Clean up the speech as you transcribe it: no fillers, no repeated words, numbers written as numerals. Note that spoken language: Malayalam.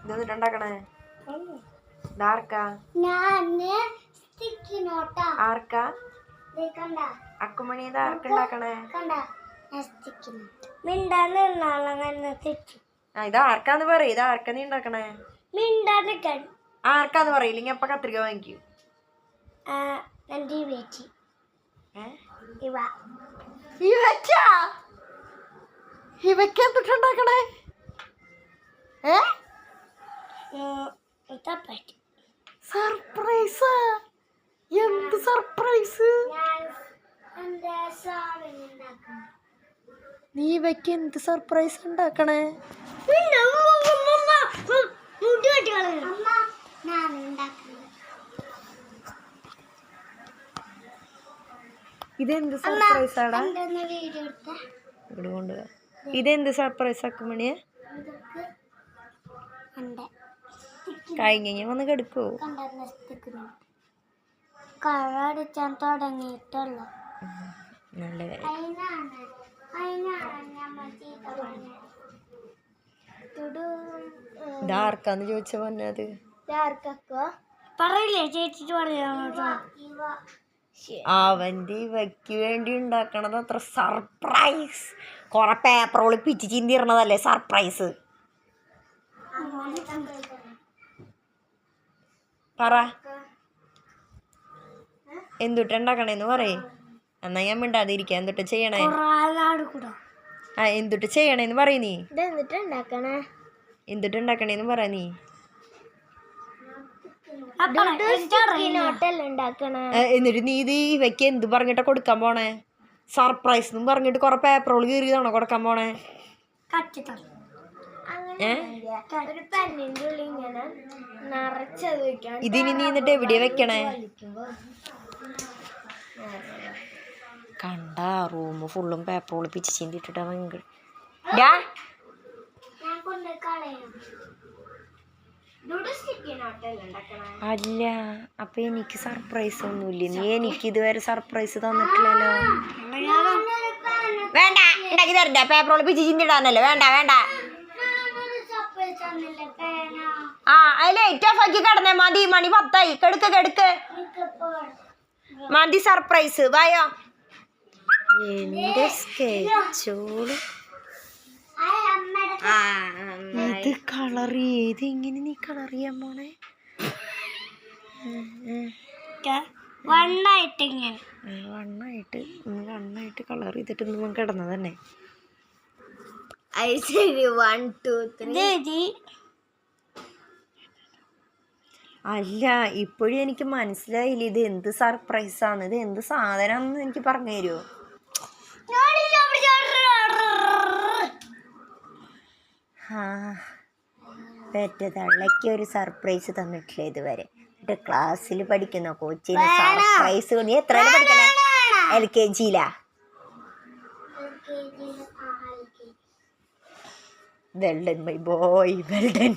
ഇതൊന്നിട്ടുണ്ടാക്കണേ ആർക്കാ ആർക്കാ അക്കുമണി ഇത് ആർക്കുണ്ടാക്കണേ ഇത് ആർക്കാന്ന് പറയും ഇത് ആർക്കാ നീ ഉണ്ടാക്കണേ ആർക്കാന്ന് പറയില്ലെങ്കിൽ അപ്പൊ കത്രിക വാങ്ങിക്കൂ ഇവയ്ക്ക് എന്തിട്ടുണ്ടാക്കണേ സർപ്രൈസ് എന്ത് സർപ്രൈസ് നീ ഇവയ്ക്ക് എന്ത് സർപ്രൈസ് ഉണ്ടാക്കണേ ഇതെന്ത് സർപ്രൈസ് ആടാ ഇവിടെ കൊണ്ടുപോവാ ഇതെന്ത് സർപ്രൈസ് ആക്കുമണിയെ കഴിഞ്ഞ വന്ന് കെടുക്കോ കളടിച്ചാൻ തുടങ്ങിയിട്ടുള്ളു നല്ല ഇതാർക്കാന്ന് ചോദിച്ച പറഞ്ഞത് പറയില്ലേ ചേച്ചി പറയാ അവന്റെ ഇവയ്ക്ക് വേണ്ടി ഉണ്ടാക്കണത് അത്ര സർപ്രൈസ് കൊറേ പേപ്പർ ഒളിപ്പിച്ച് ചിന്തിരണതല്ലേ സർപ്രൈസ് പറ എന്തുട്ടുണ്ടാക്കണേന്ന് പറയേ എന്നാ ഞാൻ മിണ്ടാതിരിക്കാം എന്തുട്ട് ചെയ്യണേ എന്തുട്ട് ചെയ്യണേന്ന് പറയ നീ എന്തുട്ടുണ്ടാക്കണേന്ന് പറ നീ എന്നിട്ട് നീ ഇത് ഇവയ്ക്ക് എന്ത് പറഞ്ഞിട്ടാ കൊടുക്കാൻ പോണേ സർപ്രൈസ് എന്നും പറഞ്ഞിട്ട് കൊറേ പേപ്പറുകൾ കീറിയതാണോ കൊടുക്കാൻ പോണേ ഇതിനി നീ എന്നിട്ട് എവിടെയാ വെക്കണേ കണ്ട റൂം ഫുള്ളും പേപ്പർ ഒളിപ്പിച്ച് ചിന്തിട്ടിട്ടാ ഭയങ്കര അല്ല അപ്പൊ എനിക്ക് സർപ്രൈസ് ഒന്നുമില്ല നീ എനിക്ക് ഇതുവരെ സർപ്രൈസ് തന്നിട്ടില്ലല്ലോ വേണ്ട ഉണ്ടാക്കി തരണ്ട പേപ്പർ ഒളിപ്പിച്ച് ചിന്തിടാനല്ലേ വേണ്ട വേണ്ട ആ അതിലെ ടഫാക്കി കിടന്നേ മതി മണി 10 കെടുക്ക് കെടുക്ക് മതി സർപ്രൈസ് വായോ എന്റെ സ്കെച്ചോള് ഇത് കളർ ചെയ്ത് ഇങ്ങനെ നീ കളർ ചെയ്യാൻ പോണേ വണ്ണായിട്ട് കളർ ചെയ്തിട്ട് നമ്മൾ കിടന്നത് തന്നെ അല്ല ഇപ്പോഴും എനിക്ക് മനസ്സിലായില്ല ഇത് എന്ത് സർപ്രൈസാണ് ഇത് എന്ത് സാധനം എനിക്ക് പറഞ്ഞു തരുമോ പെറ്റതള്ളയ്ക്ക് ഒരു സർപ്രൈസ് തന്നിട്ടില്ല ഇതുവരെ എന്നിട്ട് ക്ലാസ്സിൽ പഠിക്കുന്ന കോച്ചിന് സർപ്രൈസ് നീ എത്ര പഠിക്കണേ LKG well done my boy well done